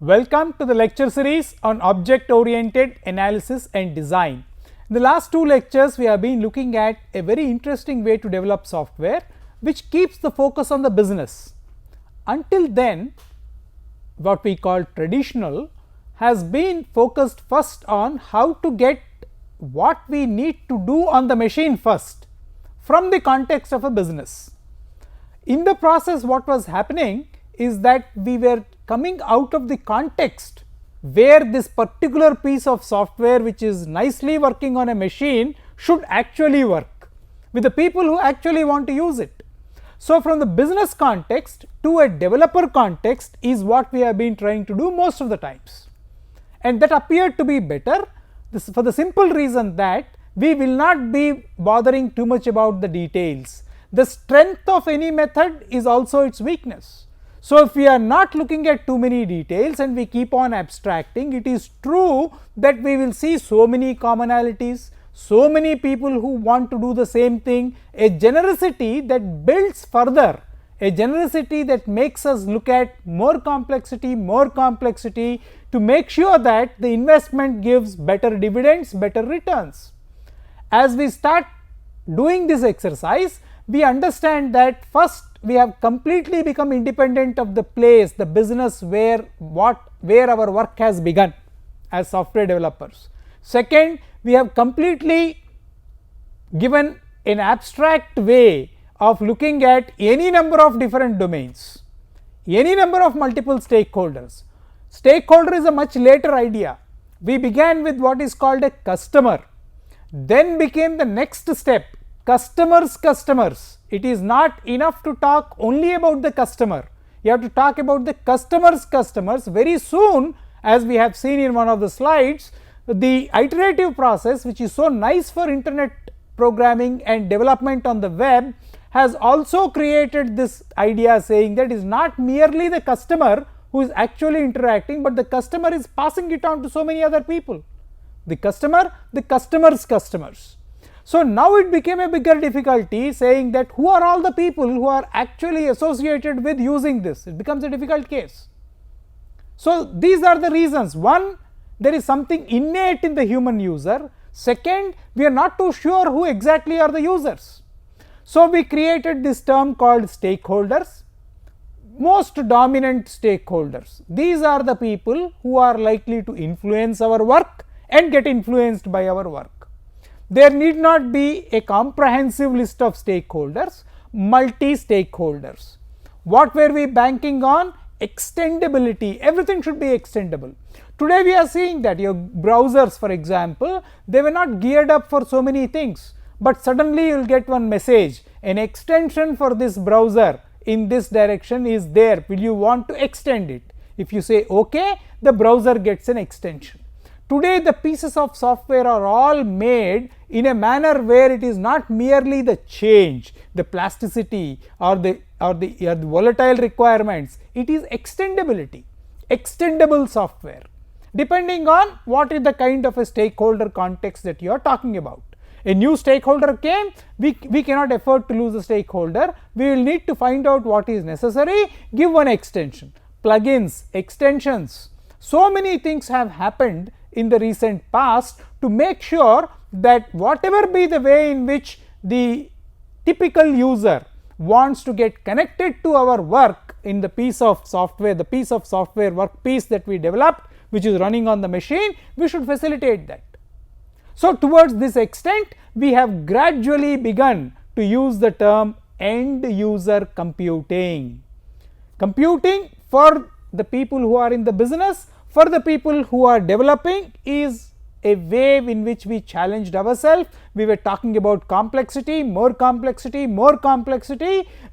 Welcome to the lecture series on object-oriented analysis and design. In the last two lectures, we have been looking at a very interesting way to develop software which keeps the focus on the business. Until then, what we call traditional has been focused first on how to get what we need to do on the machine first from the context of a business. In the process, what was happening is that we were coming out of the context where this particular piece of software which is nicely working on a machine should actually work with the people who actually want to use it. So, from the business context to a developer context is what we have been trying to do most of the times, and that appeared to be better for the simple reason that we will not be bothering too much about the details. The strength of any method is also its weakness. So, if we are not looking at too many details and we keep on abstracting, it is true that we will see so many commonalities, so many people who want to do the same thing, a generosity that builds further, a generosity that makes us look at more complexity to make sure that the investment gives better dividends, better returns. As we start doing this exercise, we understand that first we have completely become independent of the place, the business where our work has begun as software developers. Second, we have completely given an abstract way of looking at any number of different domains, any number of multiple stakeholders. Stakeholder is a much later idea. We began with what is called a customer, then became the next step customers. It is not enough to talk only about the customer, you have to talk about the customers. Very soon, as we have seen in one of the slides, the iterative process which is so nice for internet programming and development on the web has also created this idea saying that it is not merely the customer who is actually interacting, but the customer is passing it on to so many other people, the customers. So, now it became a bigger difficulty saying that who are all the people who are actually associated with using this, it becomes a difficult case. So, these are the reasons. One, there is something innate in the human user. Second, we are not too sure who exactly are the users. So, we created this term called stakeholders, most dominant stakeholders. These are the people who are likely to influence our work and get influenced by our work. There need not be a comprehensive list of stakeholders, multi-stakeholders. What were we banking on? Extendability. Everything should be extendable. Today we are seeing that your browsers, for example, they were not geared up for so many things, but suddenly you will get one message, an extension for this browser in this direction is there, will you want to extend it? If you say OK, the browser gets an extension. Today the pieces of software are all made in a manner where it is not merely the change, the plasticity or the volatile requirements, it is extendability, extendable software, depending on what is the kind of a stakeholder context that you are talking about. A new stakeholder came, we cannot afford to lose a stakeholder, we will need to find out what is necessary, give one extension, plugins, extensions. So many things have happened in the recent past to make sure that whatever be the way in which the typical user wants to get connected to our work in the piece of software, work piece that we developed which is running on the machine, we should facilitate that. So, towards this extent, we have gradually begun to use the term end user computing. Computing for the people who are in the business, for the people who are developing, is a way in which we challenged ourselves. We were talking about complexity, more complexity.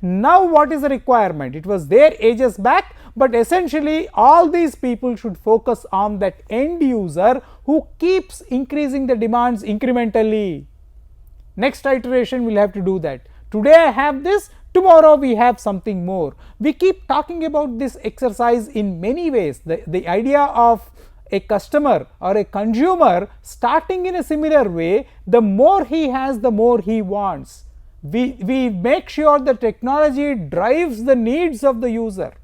Now, what is the requirement? It was there ages back, but essentially all these people should focus on that end user who keeps increasing the demands incrementally. Next iteration will have to do that. Today I have this, tomorrow we have something more. We keep talking about this exercise in many ways. The idea of a customer or a consumer starting in a similar way, the more he has, the more he wants. We make sure the technology drives the needs of the user.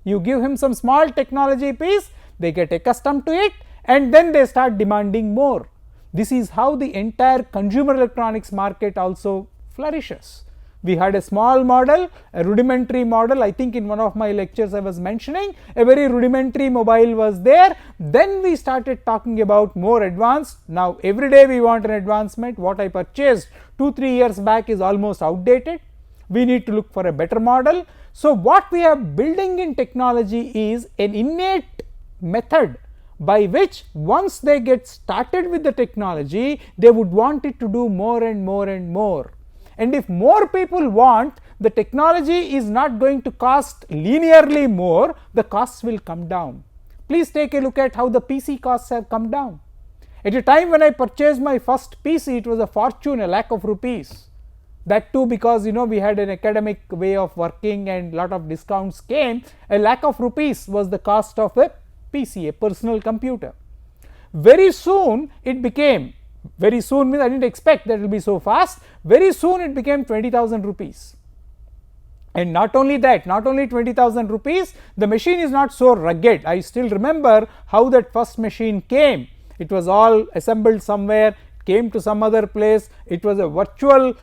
You give him some small technology piece, they get accustomed to it, and then they start demanding more. This is how the entire consumer electronics market also flourishes. We had a small model, a rudimentary model. I think in one of my lectures I was mentioning a very rudimentary mobile was there. Then we started talking about more advanced. Now every day we want an advancement. What I purchased 2-3 years back is almost outdated. We need to look for a better model. So what we are building in technology is an innate method by which once they get started with the technology, they would want it to do more and more and more. And if more people want, the technology is not going to cost linearly more, the costs will come down. Please take a look at how the PC costs have come down. At a time when I purchased my first PC, it was a fortune, a lakh of rupees. That too because we had an academic way of working and lot of discounts came. A lakh of rupees was the cost of a PC, a personal computer. Very soon it became, very soon means I didn't expect that it will be so fast. Very soon it became 20,000 rupees. And not only that, not only 20,000 rupees, the machine is not so rugged. I still remember how that first machine came. It was all assembled somewhere, came to some other place. It was a virtual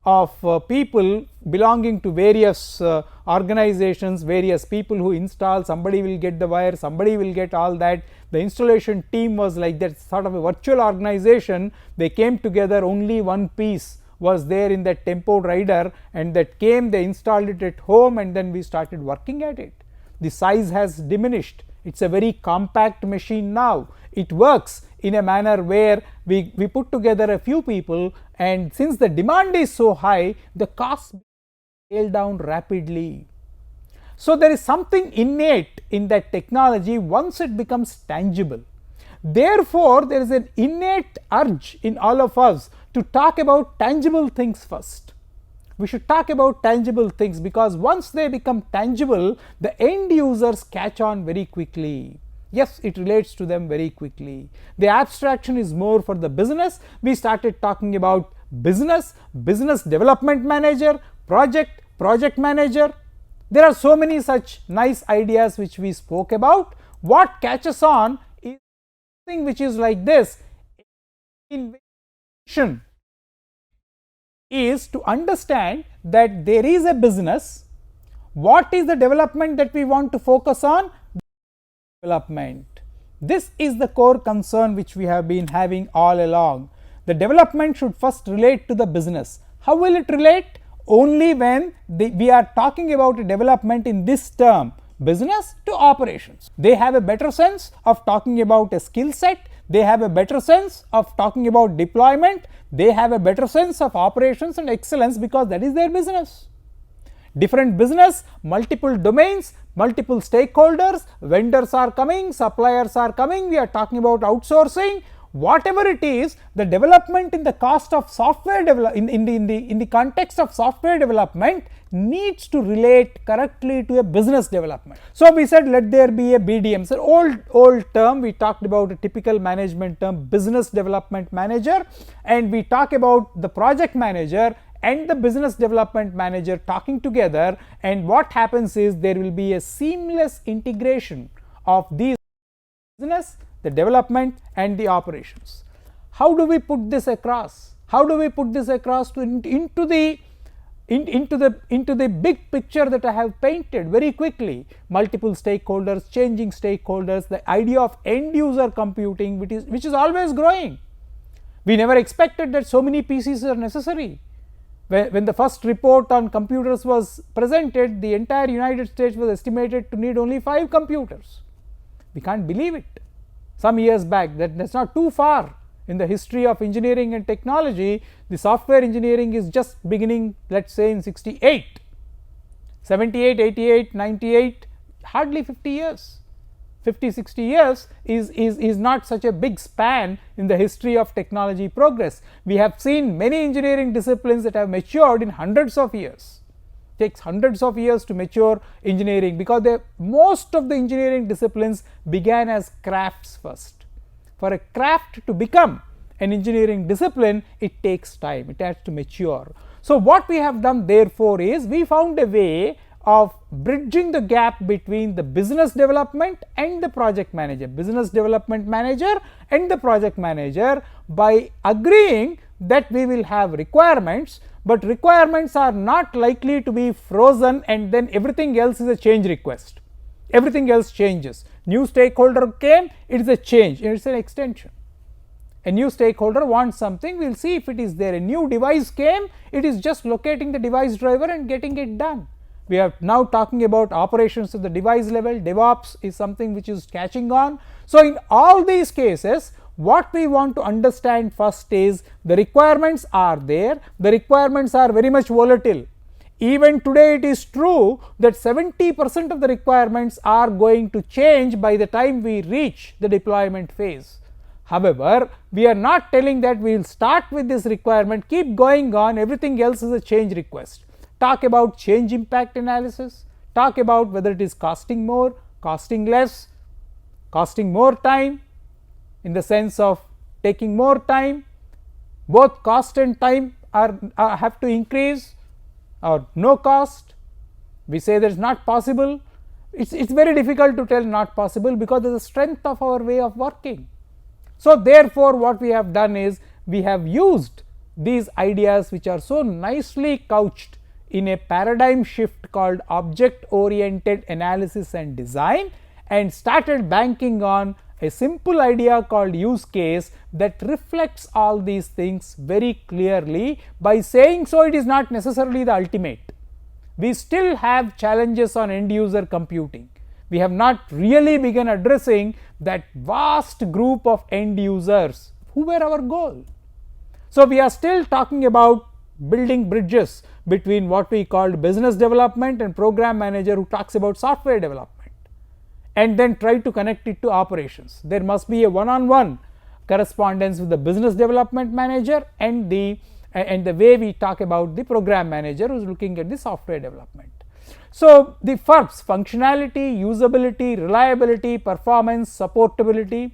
of people belonging to various organizations, various people who install, somebody will get the wire, somebody will get all that. The installation team was like that, sort of a virtual organization. They came together, only one piece was there in that tempo rider, and that came, they installed it at home, and then we started working at it. The size has diminished. It's a very compact machine now. It works in a manner where we put together a few people, and since the demand is so high, the cost scale down rapidly. So there is something innate in that technology once it becomes tangible. Therefore, there is an innate urge in all of us to talk about tangible things first. We should talk about tangible things, because once they become tangible, the end users catch on very quickly. Yes, it relates to them very quickly. The abstraction is more for the business. We started talking about business, business development manager, project manager. There are so many such nice ideas which we spoke about. What catches on is something which is like this. Innovation is to understand that there is a business. What is the development that we want to focus on? Development. This is the core concern which we have been having all along. The development should first relate to the business. How will it relate? Only when we are talking about a development in this term, business to operations. They have a better sense of talking about a skill set. They have a better sense of talking about deployment. They have a better sense of operations and excellence, because that is their business. Different business, multiple domains, multiple stakeholders, vendors are coming, suppliers are coming, we are talking about outsourcing. Whatever it is, the development in the cost of software in the context of software development needs to relate correctly to a business development. So we said let there be a BDM. So old term, we talked about a typical management term, business development manager, and we talk about the project manager and the business development manager talking together, and what happens is there will be a seamless integration of these business, the development and the operations. How do we put this across? How do we put this across into the big picture that I have painted very quickly? Multiple stakeholders, changing stakeholders, the idea of end user computing, which is always growing. We never expected that so many PCs are necessary. When the first report on computers was presented, the entire United States was estimated to need only 5 computers. We can't believe it. Some years back, that's not too far in the history of engineering and technology. The software engineering is just beginning, let's say in 68, 78, 88, 98, hardly 50 years. 50-60 years is not such a big span in the history of technology progress. We have seen many engineering disciplines that have matured in hundreds of years. It takes hundreds of years to mature engineering, because most of the engineering disciplines began as crafts first. For a craft to become an engineering discipline, it takes time, it has to mature. So what we have done therefore is we found a way of bridging the gap between the business development and the project manager, business development manager and the project manager, by agreeing that we will have requirements, but requirements are not likely to be frozen and then everything else is a change request. Everything else changes. New stakeholder came, it is a change, it is an extension. A new stakeholder wants something, we will see if it is there. A new device came, it is just locating the device driver and getting it done. We are now talking about operations at the device level. DevOps is something which is catching on. So, in all these cases, what we want to understand first is the requirements are there, the requirements are very much volatile. Even today it is true that 70% of the requirements are going to change by the time we reach the deployment phase. However, we are not telling that we will start with this requirement, keep going on, everything else is a change request. Talk about change impact analysis, talk about whether it is costing more, costing less, costing more time, in the sense of taking more time, both cost and time have to increase, or no cost. We say that is not possible. It's very difficult to tell not possible because of the strength of our way of working. So, therefore, what we have done is we have used these ideas which are so nicely couched in a paradigm shift called object oriented analysis and design, and started banking on a simple idea called use case that reflects all these things very clearly. By saying so, it is not necessarily the ultimate. We still have challenges on end user computing. We have not really begun addressing that vast group of end users who were our goal. So, we are still talking about building bridges between what we called business development and program manager who talks about software development, and then try to connect it to operations. There must be a one-on-one correspondence with the business development manager and the way we talk about the program manager who is looking at the software development. So, the FURPS, functionality, usability, reliability, performance, supportability,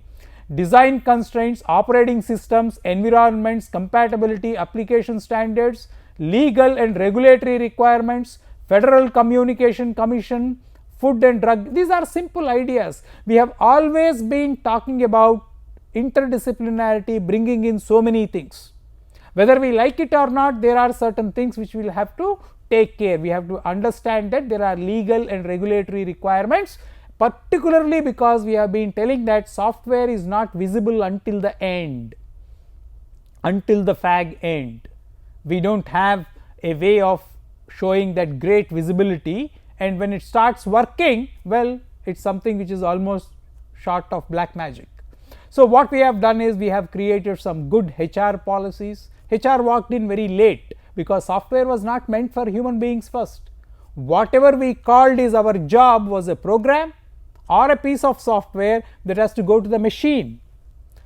design constraints, operating systems, environments, compatibility, application standards, legal and regulatory requirements, Federal Communication Commission, Food and Drug, these are simple ideas. We have always been talking about interdisciplinarity, bringing in so many things. Whether we like it or not, there are certain things which we will have to take care. We have to understand that there are legal and regulatory requirements, particularly because we have been telling that software is not visible until the end, until the fag end. We do not have a way of showing that great visibility, and when it starts working, well, it is something which is almost short of black magic. So, what we have done is we have created some good HR policies. HR walked in very late because software was not meant for human beings first. Whatever we called is our job was a program or a piece of software that has to go to the machine.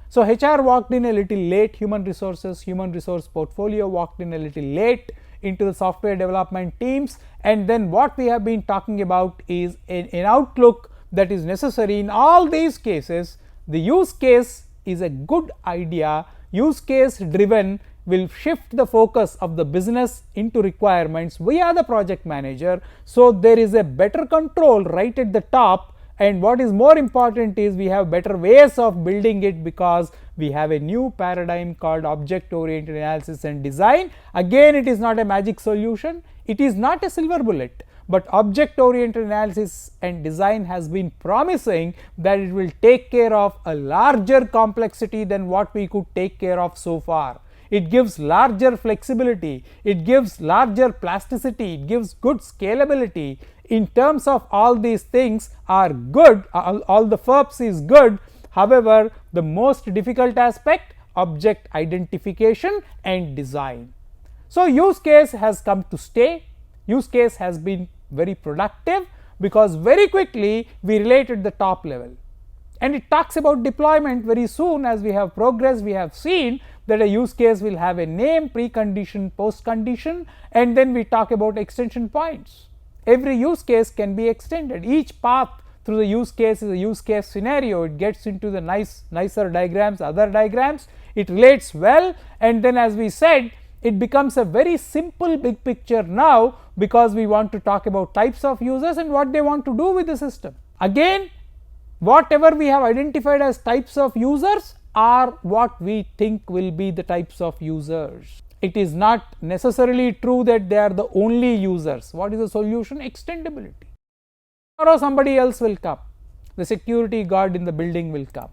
So, HR walked in a little late, human resource portfolio walked in a little late into the software development teams, and then what we have been talking about is an outlook that is necessary in all these cases. The use case is a good idea. Use case driven will shift the focus of the business into requirements via the project manager. So, there is a better control right at the top, and what is more important is we have better ways of building it because we have a new paradigm called object oriented analysis and design. Again, it is not a magic solution, it is not a silver bullet, but object oriented analysis and design has been promising that it will take care of a larger complexity than what we could take care of so far. It gives larger flexibility, it gives larger plasticity, it gives good scalability. In terms of all these things are good, all the FURPS is good. However, the most difficult aspect, object identification and design. So, use case has come to stay, use case has been very productive because very quickly we relate at the top level, and it talks about deployment. Very soon as we have progressed, we have seen that a use case will have a name, precondition, postcondition, and then we talk about extension points. Every use case can be extended. Each path through the use case is a use case scenario. It gets into the nicer diagrams, other diagrams. It relates well, and then as we said, it becomes a very simple big picture now, because we want to talk about types of users and what they want to do with the system. Again, whatever we have identified as types of users are what we think will be the types of users. It is not necessarily true that they are the only users. What is the solution? Extendability. Tomorrow somebody else will come, the security guard in the building will come.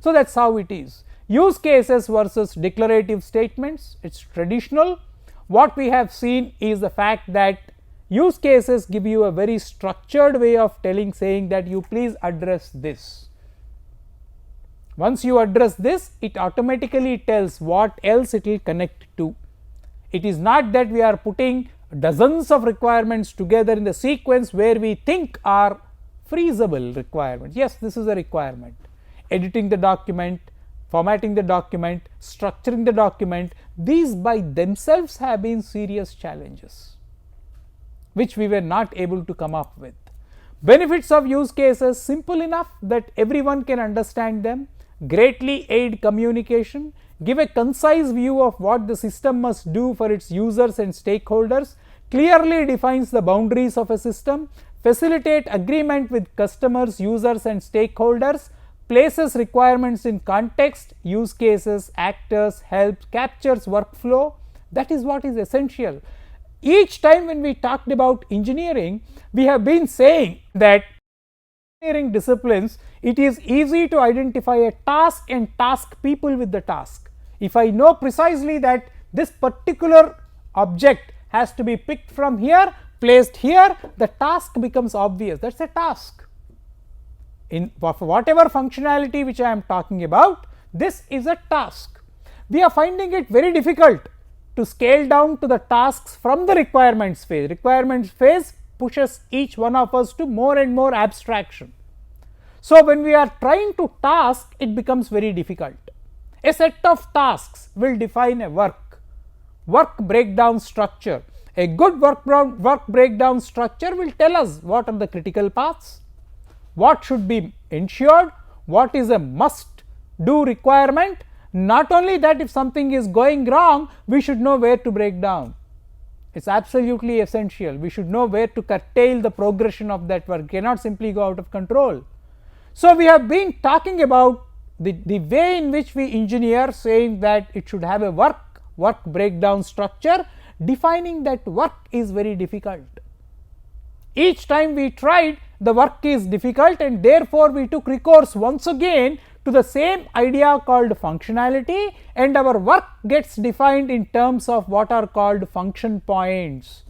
So that is how it is. Use cases versus declarative statements, it is traditional. What we have seen is the fact that use cases give you a very structured way of saying that you please address this. Once you address this, it automatically tells what else it will connect to. It is not that we are putting dozens of requirements together in the sequence where we think are freezable requirements. Yes, this is a requirement. Editing the document, formatting the document, structuring the document, these by themselves have been serious challenges which we were not able to come up with. Benefits of use cases: simple enough that everyone can understand them, greatly aid communication, give a concise view of what the system must do for its users and stakeholders, clearly defines the boundaries of a system, facilitate agreement with customers, users and stakeholders, places requirements in context, use cases, actors, helps, captures workflow. That is what is essential. Each time when we talked about engineering, we have been saying that engineering disciplines, it is easy to identify a task and task people with the task. If I know precisely that this particular object has to be picked from here, placed here, the task becomes obvious. That is a task. In whatever functionality which I am talking about, this is a task. We are finding it very difficult to scale down to the tasks from the requirements phase. Requirements phase pushes each one of us to more and more abstraction. So, when we are trying to task, it becomes very difficult. A set of tasks will define a work breakdown structure. A good work breakdown structure will tell us what are the critical paths, what should be ensured, what is a must do requirement. Not only that, if something is going wrong, we should know where to break down. It is absolutely essential. We should know where to curtail the progression of that work, cannot simply go out of control. So, we have been talking about the way in which we engineer, saying that it should have a work breakdown structure. Defining that work is very difficult. Each time we tried, the work is difficult, and therefore, we took recourse once again to the same idea called functionality, and our work gets defined in terms of what are called function points,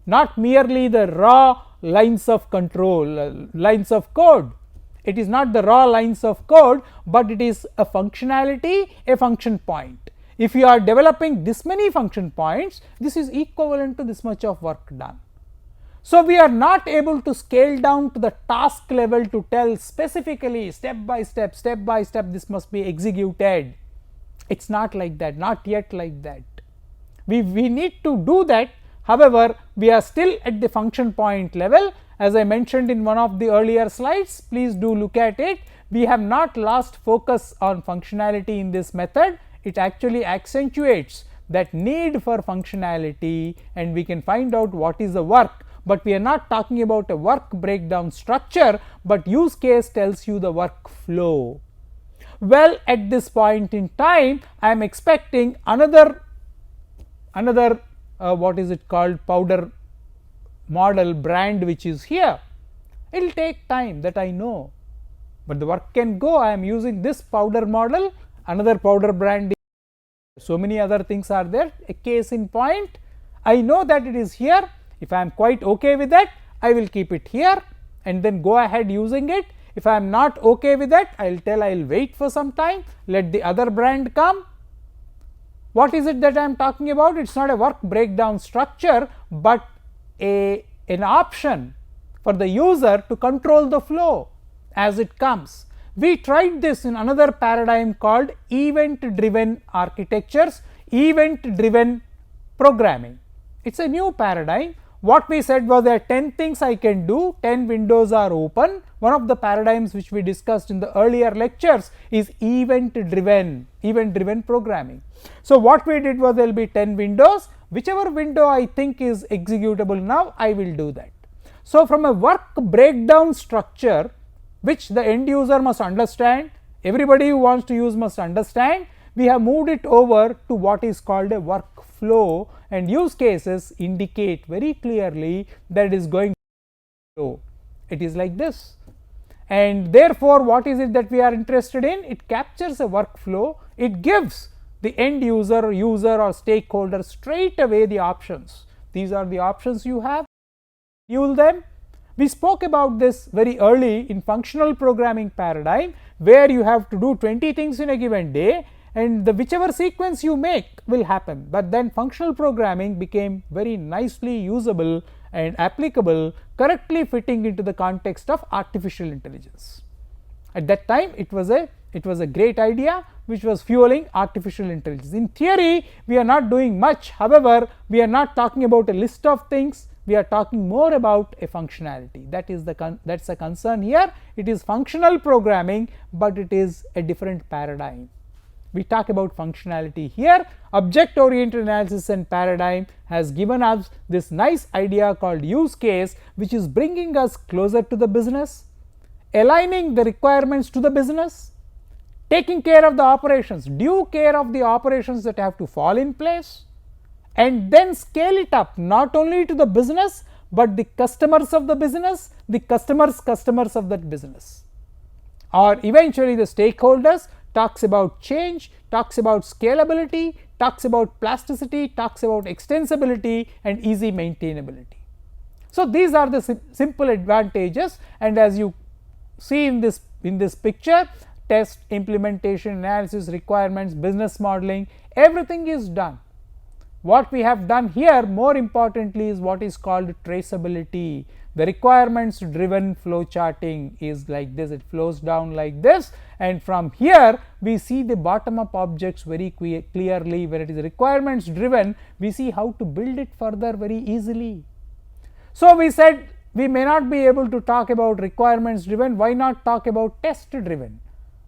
not merely the raw lines of control, lines of code. It is not the raw lines of code, but it is a functionality, a function point. If you are developing this many function points, this is equivalent to this much of work done. So, we are not able to scale down to the task level to tell specifically step by step this must be executed. It is not like that, not yet like that. We need to do that. However, we are still at the function point level. As I mentioned in one of the earlier slides, please do look at it. We have not lost focus on functionality in this method. It actually accentuates that need for functionality, and we can find out what is the work. But we are not talking about a work breakdown structure, but use case tells you the workflow. Well, at this point in time, I am expecting another what is it called, powder model brand which is here. It will take time, that I know, but the work can go. I am using this powder model, another powder brand, so many other things are there. A case in point, I know that it is here. If I am quite okay with that, I will keep it here and then go ahead using it. If I am not okay with that, I will tell I will wait for some time, let the other brand come. What is it that I am talking about? It is not a work breakdown structure, but an option for the user to control the flow as it comes. We tried this in another paradigm called event driven architectures, event driven programming. It is a new paradigm. what we said was there are 10 things I can do, 10 windows are open. One of the paradigms which we discussed in the earlier lectures is event driven programming. So what we did was there will be 10 windows, whichever window I think is executable now, I will do that. So from a work breakdown structure which the end user must understand, everybody who wants to use must understand, we have moved it over to what is called a workflow, and use cases indicate very clearly that it is going to flow. It is like this, and therefore what is it that we are interested in? It captures a workflow, it gives the end user or stakeholder straight away the options. These are the options you have, schedule them. We spoke about this very early in functional programming paradigm, where you have to do 20 things in a given day, and the whichever sequence you make will happen. But then functional programming became very nicely usable and applicable, correctly fitting into the context of artificial intelligence. At that time it was a great idea which was fueling artificial intelligence. In theory we are not doing much, however we are not talking about a list of things, we are talking more about a functionality. That is that's a concern here. It is functional programming, but it is a different paradigm. We talk about functionality here. Object oriented analysis and paradigm has given us this nice idea called use case, which is bringing us closer to the business, aligning the requirements to the business, taking care of the operations, due care of the operations that have to fall in place, and then scale it up not only to the business but the customers of the business, the customers of that business, or eventually the stakeholders. Talks about change, talks about scalability, talks about plasticity, talks about extensibility and easy maintainability. So these are the simple advantages, and as you see in this picture, test, implementation, analysis, requirements, business modeling, everything is done. What we have done here more importantly is what is called traceability. The requirements driven flow charting is like this, it flows down like this, and from here we see the bottom up objects very clearly. When it is requirements driven, we see how to build it further very easily. So we said we may not be able to talk about requirements driven, why not talk about test driven?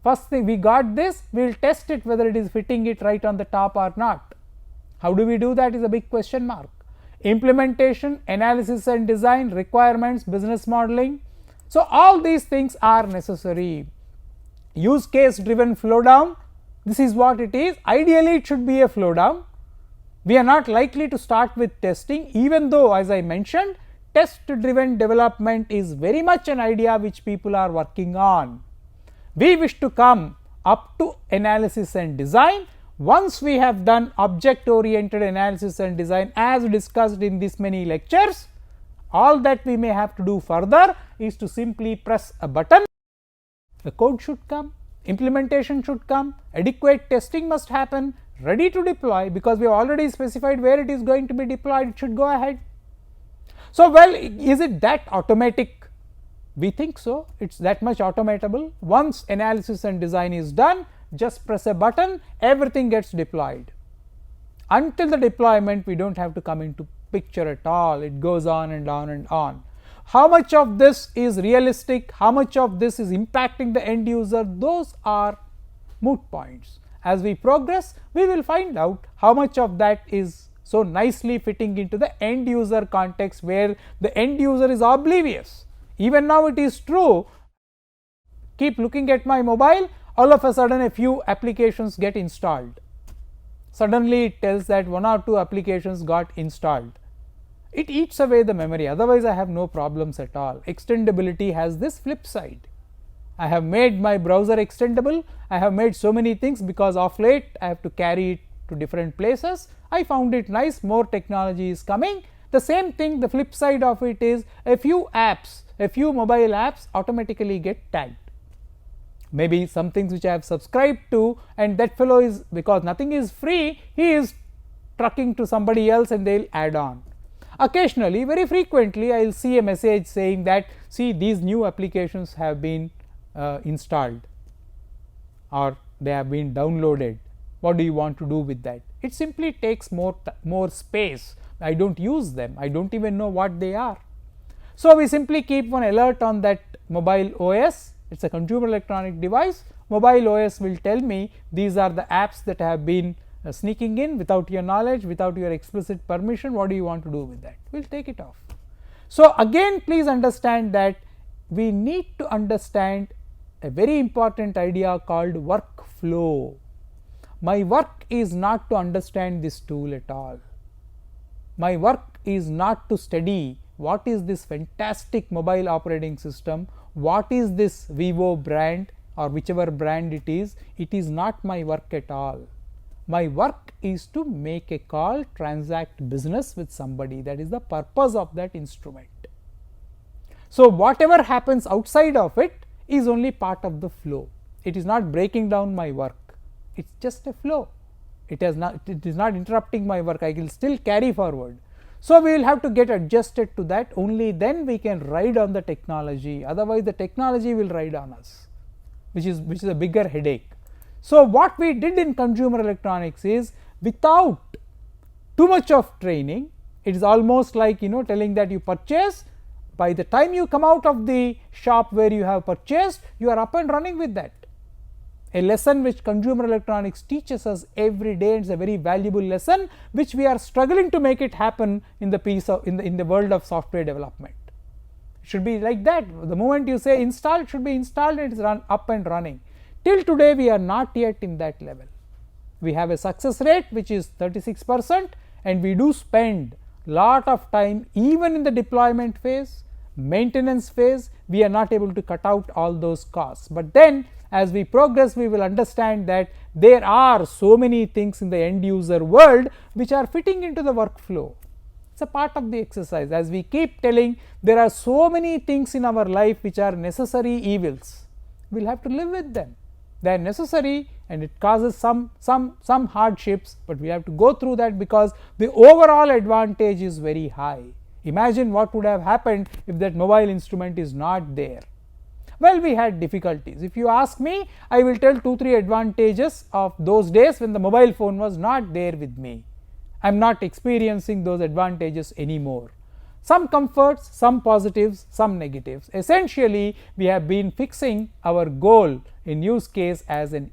First thing, we got this, we will test it whether it is fitting it right on the top or not. How do we do that is a big question mark. Implementation, analysis and design, requirements, business modeling. So all these things are necessary. Use case driven flow down, this is what it is. Ideally it should be a flow down. We are not likely to start with testing, even though as I mentioned, test driven development is very much an idea which people are working on. We wish to come up to analysis and design. Once we have done object oriented analysis and design as discussed in this many lectures, all that we may have to do further is to simply press a button, the code should come, implementation should come, adequate testing must happen, ready to deploy, because we have already specified where it is going to be deployed, it should go ahead. So, well, is it that automatic? We think so, it is that much automatable. Once analysis and design is done, just press a button, everything gets deployed. Until the deployment we do not have to come into picture at all, it goes on and on and on. How much of this is realistic, how much of this is impacting the end user, those are moot points. As we progress, we will find out how much of that is so nicely fitting into the end user context, where the end user is oblivious. Even now it is true, keep looking at my mobile, all of a sudden a few applications get installed. Suddenly it tells that 1 or 2 applications got installed. It eats away the memory, otherwise I have no problems at all. Extendability has this flip side. I have made my browser extendable, I have made so many things because of late I have to carry it to different places. I found it nice, more technology is coming. The same thing, the flip side of it is a few apps, a few mobile apps automatically get tagged. Maybe some things which I have subscribed to, and that fellow is, because nothing is free, he is trucking to somebody else and they will add on. Occasionally, very frequently, I will see a message saying that, see, these new applications have been installed or they have been downloaded. What do you want to do with that? It simply takes more space, I don't use them, I don't even know what they are. So, we simply keep one alert on that mobile OS, it is a consumer electronic device. Mobile OS will tell me these are the apps that have been sneaking in without your knowledge, without your explicit permission. What do you want to do with that? We will take it off. So, again please understand that we need to understand a very important idea called workflow. My work is not to understand this tool at all. My work is not to study what is this fantastic mobile operating system, what is this Vivo brand or whichever brand it is not my work at all. My work is to make a call, transact business with somebody, that is the purpose of that instrument. So, whatever happens outside of it is only part of the flow, it is not breaking down my work, it is just a flow, it is not interrupting my work, I will still carry forward. So, we will have to get adjusted to that, only then we can ride on the technology, otherwise the technology will ride on us, which is a bigger headache. So, what we did in consumer electronics is, without too much of training, it is almost like telling that you purchase, by the time you come out of the shop where you have purchased, you are up and running with that. A lesson which consumer electronics teaches us every day, it is a very valuable lesson which we are struggling to make it happen in the world of software development. It should be like that, the moment you say install, it should be installed, it is up and running. Till today we are not yet in that level. We have a success rate which is 36%, and we do spend lot of time even in the deployment phase, maintenance phase, we are not able to cut out all those costs. But then as we progress, we will understand that there are so many things in the end user world which are fitting into the workflow. It is a part of the exercise. As we keep telling, there are so many things in our life which are necessary evils, we will have to live with them. They are necessary and it causes some hardships, but we have to go through that because the overall advantage is very high. Imagine what would have happened if that mobile instrument is not there. Well, we had difficulties. If you ask me, I will tell 2-3 advantages of those days when the mobile phone was not there with me. I am not experiencing those advantages anymore. Some comforts, some positives, some negatives. Essentially, we have been fixing our goal in use case as a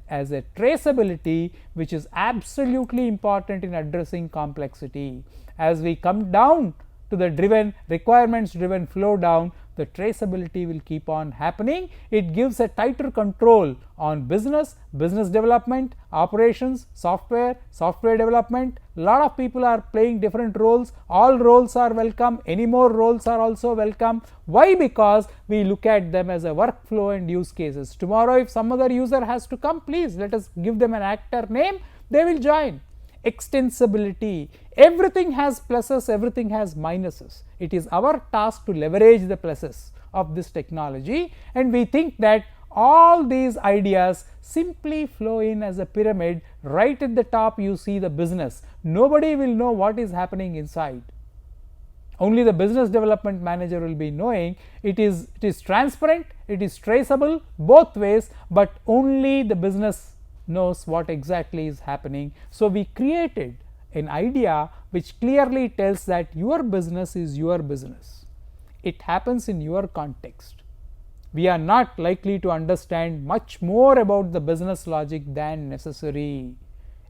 traceability, which is absolutely important in addressing complexity. As we come down to the requirements driven flow down, the traceability will keep on happening. It gives a tighter control on business development, operations, software development. Lot of people are playing different roles, all roles are welcome, any more roles are also welcome. Why? Because we look at them as a workflow and use cases. Tomorrow if some other user has to come, please let us give them an actor name, they will join. Extensibility, everything has pluses, everything has minuses. It is our task to leverage the pluses of this technology, and we think that all these ideas simply flow in as a pyramid. Right at the top you see the business, nobody will know what is happening inside. Only the business development manager will be knowing. It is transparent, it is traceable both ways, but only the business knows what exactly is happening. So, we created an idea which clearly tells that your business is your business. It happens in your context. We are not likely to understand much more about the business logic than necessary.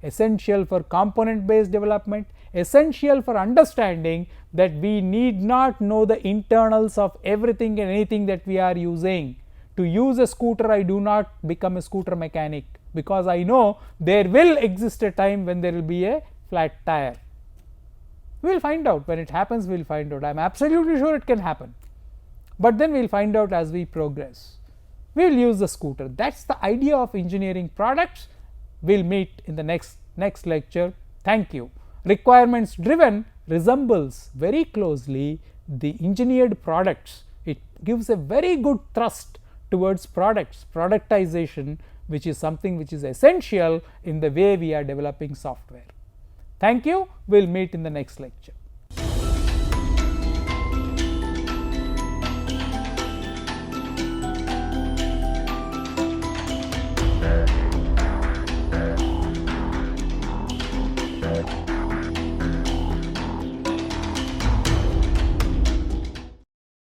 Essential for component based development, essential for understanding that we need not know the internals of everything and anything that we are using. To use a scooter, I do not become a scooter mechanic, because I know there will exist a time when there will be a flat tire. We will find out when it happens, we will find out. I am absolutely sure it can happen, but then we will find out as we progress. We will use the scooter. That is the idea of engineering products. We will meet in the next lecture. Thank you. Requirements driven resembles very closely the engineered products. It gives a very good thrust towards productization, which is something which is essential in the way we are developing software. Thank you. We will meet in the next lecture.